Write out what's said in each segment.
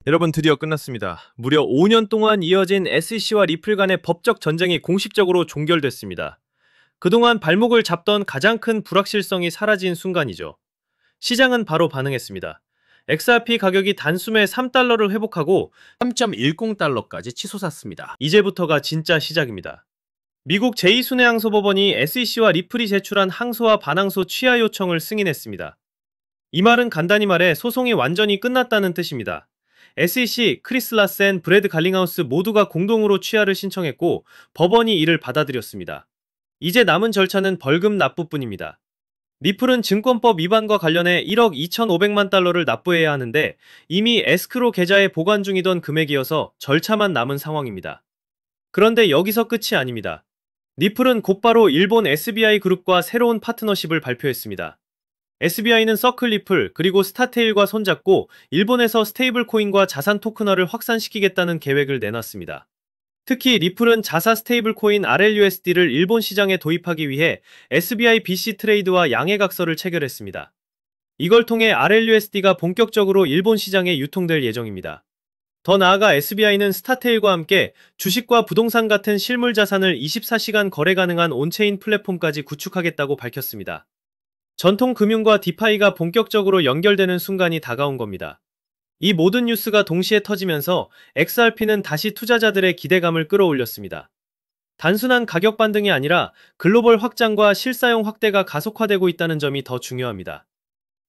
여러분 드디어 끝났습니다. 무려 5년 동안 이어진 SEC와 리플 간의 법적 전쟁이 공식적으로 종결됐습니다. 그동안 발목을 잡던 가장 큰 불확실성이 사라진 순간이죠. 시장은 바로 반응했습니다. XRP 가격이 단숨에 3달러를 회복하고 3.10달러까지 치솟았습니다. 이제부터가 진짜 시작입니다. 미국 제2순회항소법원이 SEC와 리플이 제출한 항소와 반항소 취하 요청을 승인했습니다. 이 말은 간단히 말해 소송이 완전히 끝났다는 뜻입니다. SEC, 크리스 라센, 브래드 갈링하우스 모두가 공동으로 취하를 신청했고 법원이 이를 받아들였습니다. 이제 남은 절차는 벌금 납부뿐입니다. 리플은 증권법 위반과 관련해 1억 2,500만 달러를 납부해야 하는데 이미 에스크로 계좌에 보관 중이던 금액이어서 절차만 남은 상황입니다. 그런데 여기서 끝이 아닙니다. 리플은 곧바로 일본 SBI 그룹과 새로운 파트너십을 발표했습니다. SBI는 서클리플 그리고 스타테일과 손잡고 일본에서 스테이블 코인과 자산 토큰화를 확산시키겠다는 계획을 내놨습니다. 특히 리플은 자사 스테이블 코인 RLUSD를 일본 시장에 도입하기 위해 SBI BC 트레이드와 양해각서를 체결했습니다. 이걸 통해 RLUSD가 본격적으로 일본 시장에 유통될 예정입니다. 더 나아가 SBI는 스타테일과 함께 주식과 부동산 같은 실물 자산을 24시간 거래 가능한 온체인 플랫폼까지 구축하겠다고 밝혔습니다. 전통 금융과 디파이가 본격적으로 연결되는 순간이 다가온 겁니다. 이 모든 뉴스가 동시에 터지면서 XRP는 다시 투자자들의 기대감을 끌어올렸습니다. 단순한 가격 반등이 아니라 글로벌 확장과 실사용 확대가 가속화되고 있다는 점이 더 중요합니다.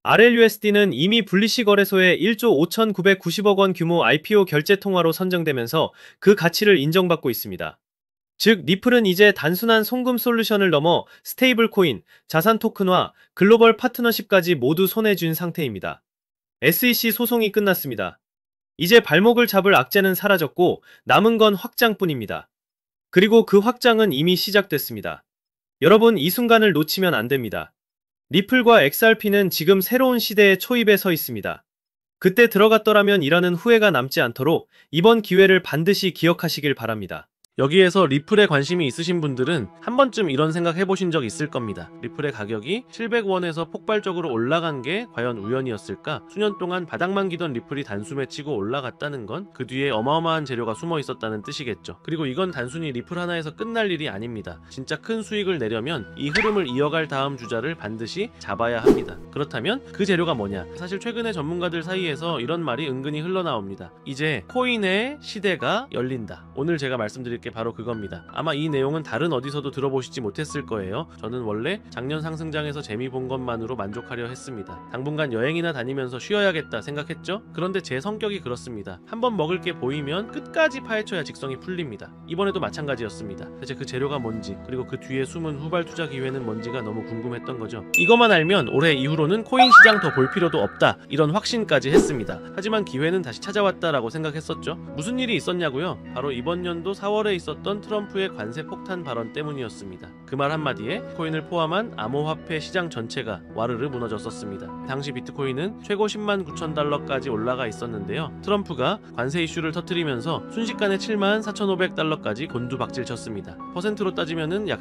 RLUSD는 이미 블리시 거래소에 1조 5,990억 원 규모 IPO 결제 통화로 선정되면서 그 가치를 인정받고 있습니다. 즉, 리플은 이제 단순한 송금 솔루션을 넘어 스테이블 코인, 자산 토큰화, 글로벌 파트너십까지 모두 손에 쥔 상태입니다. SEC 소송이 끝났습니다. 이제 발목을 잡을 악재는 사라졌고 남은 건 확장뿐입니다. 그리고 그 확장은 이미 시작됐습니다. 여러분, 이 순간을 놓치면 안 됩니다. 리플과 XRP는 지금 새로운 시대의 초입에 서 있습니다. 그때 들어갔더라면 이라는 후회가 남지 않도록 이번 기회를 반드시 기억하시길 바랍니다. 여기에서 리플에 관심이 있으신 분들은 한 번쯤 이런 생각 해보신 적 있을 겁니다. 리플의 가격이 700원에서 폭발적으로 올라간 게 과연 우연이었을까? 수년 동안 바닥만 기던 리플이 단숨에 치고 올라갔다는 건 그 뒤에 어마어마한 재료가 숨어 있었다는 뜻이겠죠. 그리고 이건 단순히 리플 하나에서 끝날 일이 아닙니다. 진짜 큰 수익을 내려면 이 흐름을 이어갈 다음 주자를 반드시 잡아야 합니다. 그렇다면 그 재료가 뭐냐? 사실 최근에 전문가들 사이에서 이런 말이 은근히 흘러나옵니다. 이제 코인의 시대가 열린다. 오늘 제가 말씀드릴 게 바로 그겁니다. 아마 이 내용은 다른 어디서도 들어보시지 못했을 거예요. 저는 원래 작년 상승장에서 재미 본 것만으로 만족하려 했습니다. 당분간 여행이나 다니면서 쉬어야겠다 생각했죠? 그런데 제 성격이 그렇습니다. 한번 먹을 게 보이면 끝까지 파헤쳐야 직성이 풀립니다. 이번에도 마찬가지였습니다. 대체 그 재료가 뭔지, 그리고 그 뒤에 숨은 후발 투자 기회는 뭔지가 너무 궁금했던 거죠. 이것만 알면 올해 이후로는 코인 시장 더 볼 필요도 없다, 이런 확신까지 했습니다. 하지만 기회는 다시 찾아왔다라고 생각했었죠. 무슨 일이 있었냐고요? 바로 이번 연도 4월에 있었던 트럼프의 관세 폭탄 발언 때문이었습니다. 그 말 한마디에 코인을 포함한 암호화폐 시장 전체가 와르르 무너졌었습니다. 당시 비트코인은 최고 10만 9천 달러까지 올라가 있었는데요. 트럼프가 관세 이슈를 터뜨리면서 순식간에 7만 4,500달러까지 곤두박질 쳤습니다. 퍼센트로 따지면은 약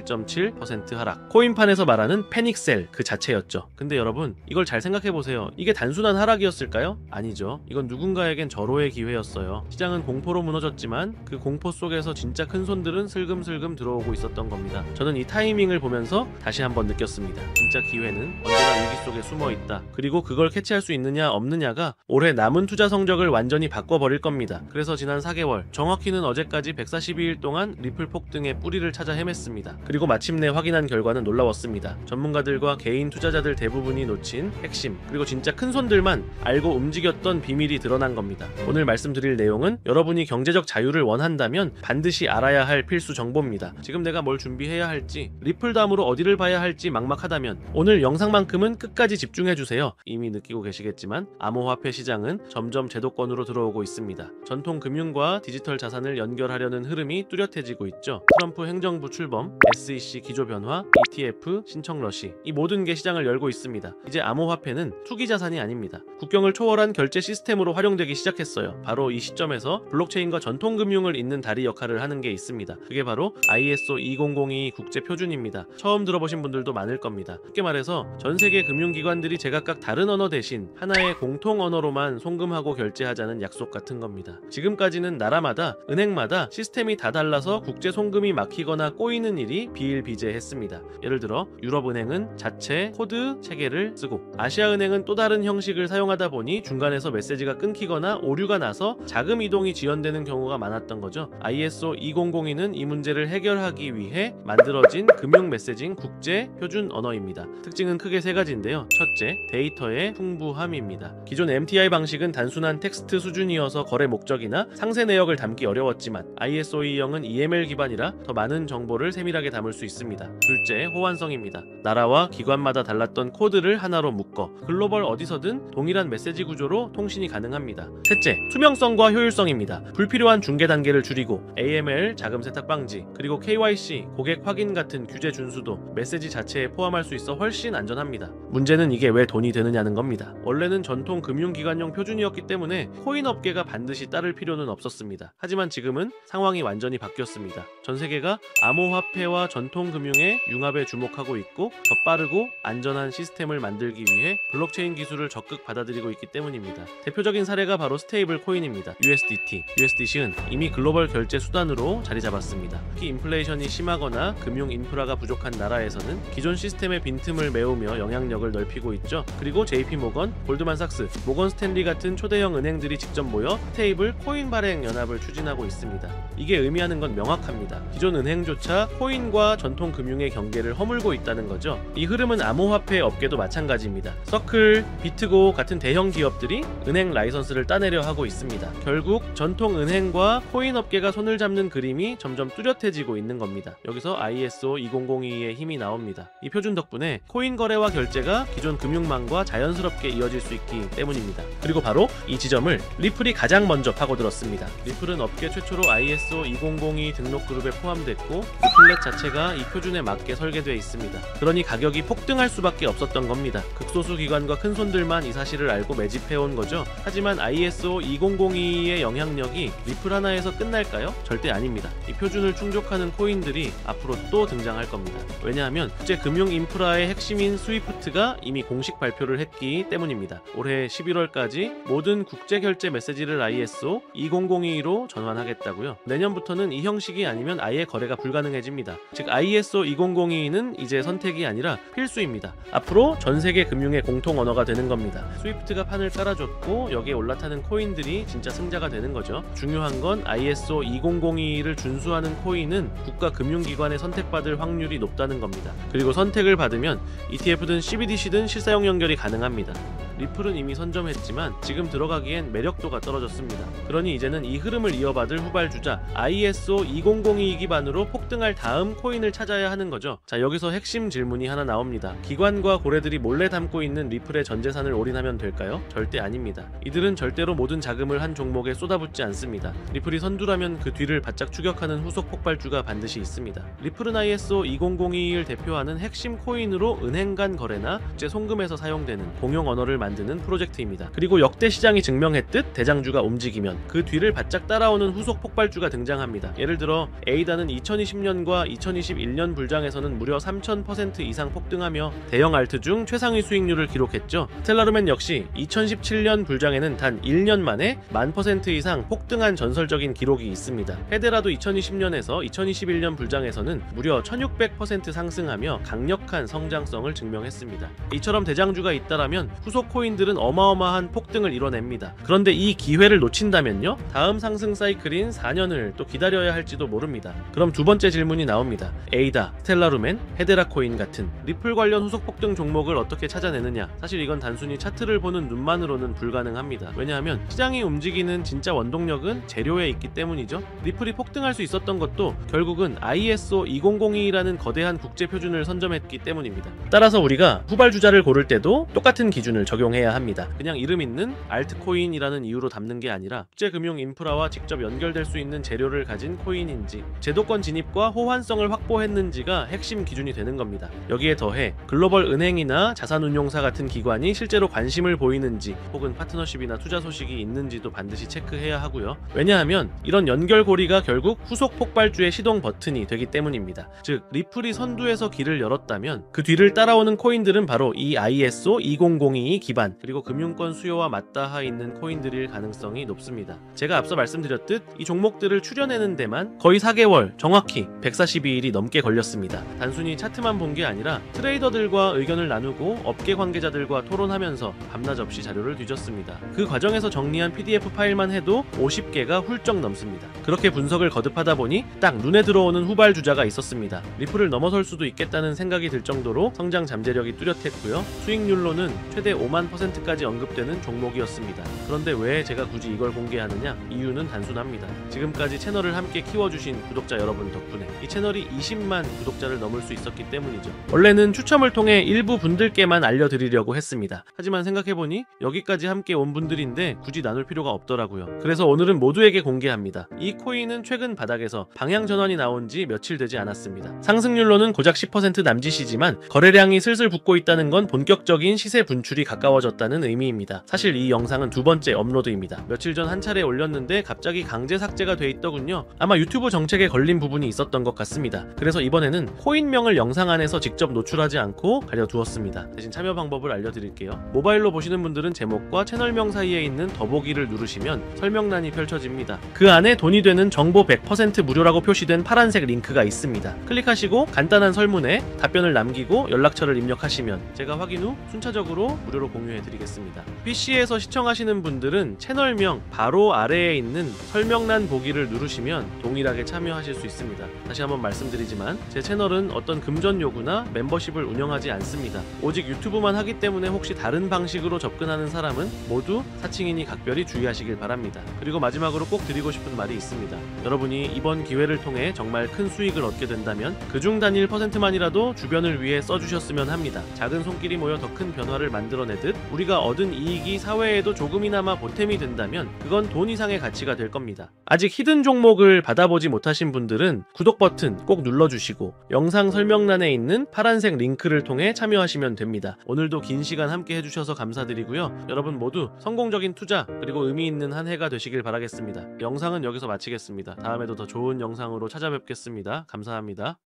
31.7% 하락. 코인판에서 말하는 패닉셀 그 자체였죠. 근데 여러분, 이걸 잘 생각해보세요. 이게 단순한 하락이었을까요? 아니죠. 이건 누군가에겐 절호의 기회였어요. 시장은 공포로 무너졌지만 그 공포 속에서 진짜 큰 손들은 슬금슬금 들어오고 있었던 겁니다. 저는 이 타이밍을 보면서 다시 한번 느꼈습니다. 진짜 기회는 언제나 위기 속에 숨어 있다. 그리고 그걸 캐치할 수 있느냐 없느냐가 올해 남은 투자 성적을 완전히 바꿔버릴 겁니다. 그래서 지난 4개월, 정확히는 어제까지 142일 동안 리플 폭등의 뿌리를 찾아 헤맸습니다. 그리고 마침내 확인한 결과는 놀라웠습니다. 전문가들과 개인 투자자들 대부분이 놓친 핵심, 그리고 진짜 큰 손들만 알고 움직였던 비밀이 드러난 겁니다. 오늘 말씀드릴 내용은 여러분이 경제적 자유를 원한다면 반드시 알아야 할 필수 정보입니다. 지금 내가 뭘 준비해야 할지, 리플 다음으로 어디를 봐야 할지 막막하다면 오늘 영상만큼은 끝까지 집중해주세요. 이미 느끼고 계시겠지만 암호화폐 시장은 점점 제도권으로 들어오고 있습니다. 전통 금융과 디지털 자산을 연결하려는 흐름이 뚜렷해지고 있죠. 트럼프 행정부 출범, SEC 기조 변화, ETF 신청 러시, 이 모든 게 시장을 열고 있습니다. 이제 암호화폐는 투기 자산이 아닙니다. 국경을 초월한 결제 시스템으로 활용되기 시작했어요. 바로 이 시점에서 블록체인과 전통 금융을 잇는 다리 역할을 하는 게 있습니다. 그게 바로 ISO 2002 국제 표준입니다. 처음 들어보신 분들도 많을 겁니다. 쉽게 말해서 전 세계 금융기관들이 제각각 다른 언어 대신 하나의 공통 언어로만 송금하고 결제하자는 약속 같은 겁니다. 지금까지는 나라마다 은행마다 시스템이 다 달라서 국제 송금이 막히거나 꼬이는 일이 비일비재했습니다. 예를 들어 유럽은행은 자체 코드 체계를 쓰고 아시아은행은 또 다른 형식을 사용하다 보니 중간에서 메시지가 끊기거나 오류가 나서 자금 이동이 지연되는 경우가 많았던 거죠. ISO 2002는 이 문제를 해결하기 위해 만들어진 금융 메시징 국제 표준 언어입니다. 특징은 크게 세 가지인데요. 첫째, 데이터의 풍부함입니다. 기존 MTI 방식은 단순한 텍스트 수준이어서 거래 목적이나 상세 내역을 담기 어려웠지만 ISO 220은 EML 기반이라 더 많은 정보를 세밀하게 담을 수 있습니다. 둘째, 호환성입니다. 나라와 기관마다 달랐던 코드를 하나로 묶어 글로벌 어디서든 동일한 메시지 구조로 통신이 가능합니다. 셋째, 투명성과 효율성입니다. 불필요한 중개 단계를 줄이고 AML, 자금 세탁 방지, 그리고 KYC, 고객 확인 같은 규제 준수도 메시지 자체에 포함할 수 있어 훨씬 안전합니다. 문제는 이게 왜 돈이 되느냐는 겁니다. 원래는 전통 금융기관용 표준이었기 때문에 코인 업계가 반드시 따를 필요는 없었습니다. 하지만 지금은 상황이 완전히 바뀌었습니다. 전 세계가 암호화폐와 전통 금융의 융합에 주목하고 있고 더 빠르고 안전한 시스템을 만들기 위해 블록체인 기술을 적극 받아들이고 있기 때문입니다. 대표적인 사례가 바로 스테이블 코인입니다. USDT, USDC은 이미 글로벌 결제 수단으로 자리 잡았습니다. 특히 인플레이션이 심하거나 금융 인프라가 부족한 나라에서는 기존 시스템의 빈틈을 메우며 영향력을 넓히고 있죠. 그리고 JP모건, 골드만삭스, 모건 스탠리 같은 초대형 은행들이 직접 모여 스테이블 코인 발행 연합을 추진하고 있습니다. 이게 의미하는 건 명확합니다. 기존 은행조차 코인과 전통 금융의 경계를 허물고 있다는 거죠. 이 흐름은 암호화폐 업계도 마찬가지입니다. 서클, 비트고 같은 대형 기업들이 은행 라이선스를 따내려 하고 있습니다. 결국 전통 은행과 코인 업계가 손을 잡는 그림이 점점 뚜렷해지고 있는 겁니다. 여기서 ISO 2002의 힘이 나옵니다. 이 표준 덕분에 코인 거래와 결제가 기존 금융망과 자연스럽게 이어질 수 있기 때문입니다. 그리고 바로 이 지점을 리플이 가장 먼저 파고들었습니다. 리플은 업계 최초로 ISO 2002 등록 그룹에 포함됐고 리플렛 자체가 이 표준에 맞게 설계되어 있습니다. 그러니 가격이 폭등할 수밖에 없었던 겁니다. 극소수 기관과 큰 손들만 이 사실을 알고 매집해온 거죠. 하지만 ISO 2002의 영향력이 리플 하나에서 끝날까요? 절대 아닙니다. 이 표준을 충족하는 코인들이 앞으로 또 등장할 겁니다. 왜냐하면 국제 금융 인프라의 핵심인 스위프트가 이미 공식 발표를 했기 때문입니다. 올해 11월까지 모든 국제 결제 메시지를 ISO 2002로 전환하겠다고요. 내년부터는 이 형식이 아니면 아예 거래가 불가능해집니다. 즉 ISO 2002는 이제 선택이 아니라 필수입니다. 앞으로 전 세계 금융의 공통 언어가 되는 겁니다. 스위프트가 판을 깔아줬고 여기에 올라타는 코인들이 진짜 승자가 되는 거죠. 중요한 건 ISO 2002를 준수하는 코인은 국가 금융기관에 선택받을 확률이 높다는 겁니다. 그리고 선택을 받으면 ETF든 CBDC든 실사용 연결이 가능합니다. 리플은 이미 선점했지만 지금 들어가기엔 매력도가 떨어졌습니다. 그러니 이제는 이 흐름을 이어받을 후발주자 ISO 2002 기반으로 폭등할 다음 코인을 찾아야 하는 거죠. 자, 여기서 핵심 질문이 하나 나옵니다. 기관과 고래들이 몰래 담고 있는 리플의 전 재산을 올인하면 될까요? 절대 아닙니다. 이들은 절대로 모든 자금을 한 종목에 쏟아붓지 않습니다. 리플이 선두라면 그 뒤를 바짝 추격하는 후속 폭발주가 반드시 있습니다. 리플은 ISO 2002를 대표하는 핵심 코인으로 은행 간 거래나 국제 송금에서 사용되는 공용 언어를 만드는 프로젝트입니다. 그리고 역대 시장이 증명했듯 대장주가 움직이면 그 뒤를 바짝 따라오는 후속 폭발주가 등장합니다. 예를 들어 에이다는 2020년과 2021년 불장에서는 무려 3000% 이상 폭등하며 대형 알트 중 최상위 수익률을 기록했죠. 스텔라루멘 역시 2017년 불장에는 단 1년 만에 1000% 이상 폭등한 전설적인 기록이 있습니다. 헤데라도 2020년에서 2021년 불장에서는 무려 1600% 상승하며 강력한 성장성을 증명했습니다. 이처럼 대장주가 있다라면 후속 코인들은 어마어마한 폭등을 이뤄냅니다. 그런데 이 기회를 놓친다면요? 다음 상승 사이클인 4년을 또 기다려야 할지도 모릅니다. 그럼 두 번째 질문이 나옵니다. 에이다, 스텔라루멘, 헤데라 코인 같은 리플 관련 후속 폭등 종목을 어떻게 찾아내느냐? 사실 이건 단순히 차트를 보는 눈만으로는 불가능합니다. 왜냐하면 시장이 움직이는 진짜 원동력은 재료에 있기 때문이죠. 리플이 폭등할 수 있었던 것도 결국은 ISO 2002라는 거대한 국제 표준을 선점했기 때문입니다. 따라서 우리가 후발주자를 고를 때도 똑같은 기준을 적용 적용해야 합니다. 그냥 이름 있는 알트코인이라는 이유로 담는 게 아니라 국제금융 인프라와 직접 연결될 수 있는 재료를 가진 코인인지, 제도권 진입과 호환성을 확보했는지가 핵심 기준이 되는 겁니다. 여기에 더해 글로벌 은행이나 자산운용사 같은 기관이 실제로 관심을 보이는지 혹은 파트너십이나 투자 소식이 있는지도 반드시 체크해야 하고요. 왜냐하면 이런 연결고리가 결국 후속 폭발주의 시동 버튼이 되기 때문입니다. 즉 리플이 선두에서 길을 열었다면 그 뒤를 따라오는 코인들은 바로 이 ISO 20022 기반 그리고 금융권 수요와 맞닿아 있는 코인들일 가능성이 높습니다. 제가 앞서 말씀드렸듯 이 종목들을 추려내는 데만 거의 4개월, 정확히 142일이 넘게 걸렸습니다. 단순히 차트만 본 게 아니라 트레이더들과 의견을 나누고 업계 관계자들과 토론하면서 밤낮 없이 자료를 뒤졌습니다. 그 과정에서 정리한 PDF 파일만 해도 50개가 훌쩍 넘습니다. 그렇게 분석을 거듭하다 보니 딱 눈에 들어오는 후발주자가 있었습니다. 리플을 넘어설 수도 있겠다는 생각이 들 정도로 성장 잠재력이 뚜렷했고요. 수익률로는 최대 5만%까지 언급되는 종목이었습니다. 그런데 왜 제가 굳이 이걸 공개하느냐? 이유는 단순합니다. 지금까지 채널을 함께 키워주신 구독자 여러분 덕분에 이 채널이 20만 구독자를 넘을 수 있었기 때문이죠. 원래는 추첨을 통해 일부 분들께만 알려드리려고 했습니다. 하지만 생각해보니 여기까지 함께 온 분들인데 굳이 나눌 필요가 없더라고요. 그래서 오늘은 모두에게 공개합니다. 이 코인은 최근 바닥에서 방향 전환이 나온 지 며칠 되지 않았습니다. 상승률로는 고작 10% 남짓이지만 거래량이 슬슬 붙고 있다는 건 본격적인 시세 분출이 가까워졌다는 의미입니다. 사실 이 영상은 두 번째 업로드입니다. 며칠 전 한 차례 올렸는데 갑자기 강제 삭제가 돼 있더군요. 아마 유튜브 정책에 걸린 부분이 있었던 것 같습니다. 그래서 이번에는 코인명을 영상 안에서 직접 노출하지 않고 가려두었습니다. 대신 참여 방법을 알려드릴게요. 모바일로 보시는 분들은 제목과 채널명 사이에 있는 더보기를 누르시면 설명란이 펼쳐집니다. 그 안에 돈이 되는 정보 100% 무료라고 표시된 파란색 링크가 있습니다. 클릭하시고 간단한 설문에 답변을 남기고 연락처를 입력하시면 제가 확인 후 순차적으로 무료로 공유해드리겠습니다. PC에서 시청하시는 분들은 채널명 바로 아래에 있는 설명란 보기를 누르시면 동일하게 참여하실 수 있습니다. 다시 한번 말씀드리지만 제 채널은 어떤 금전 요구나 멤버십을 운영하지 않습니다. 오직 유튜브만 하기 때문에 혹시 다른 방식으로 접근하는 사람은 모두 사칭이니 각별히 주의하시길 바랍니다. 그리고 마지막으로 꼭 드리고 싶은 말이 있습니다. 여러분이 이번 기회를 통해 정말 큰 수익을 얻게 된다면 그중 단일 %만이라도 주변을 위해 써주셨으면 합니다. 작은 손길이 모여 더 큰 변화를 만들어내듯 우리가 얻은 이익이 사회에도 조금이나마 보탬이 된다면 그건 돈 이상의 가치가 될 겁니다. 아직 히든 종목을 받아보지 못하신 분들은 구독 버튼 꼭 눌러주시고 영상 설명란에 있는 파란색 링크를 통해 참여하시면 됩니다. 오늘도 긴 시간 함께 해주셔서 감사드리고요. 여러분 모두 성공적인 투자 그리고 의미 있는 한 해가 되시길 바라겠습니다. 영상은 여기서 마치겠습니다. 다음에도 더 좋은 영상으로 찾아뵙겠습니다. 감사합니다.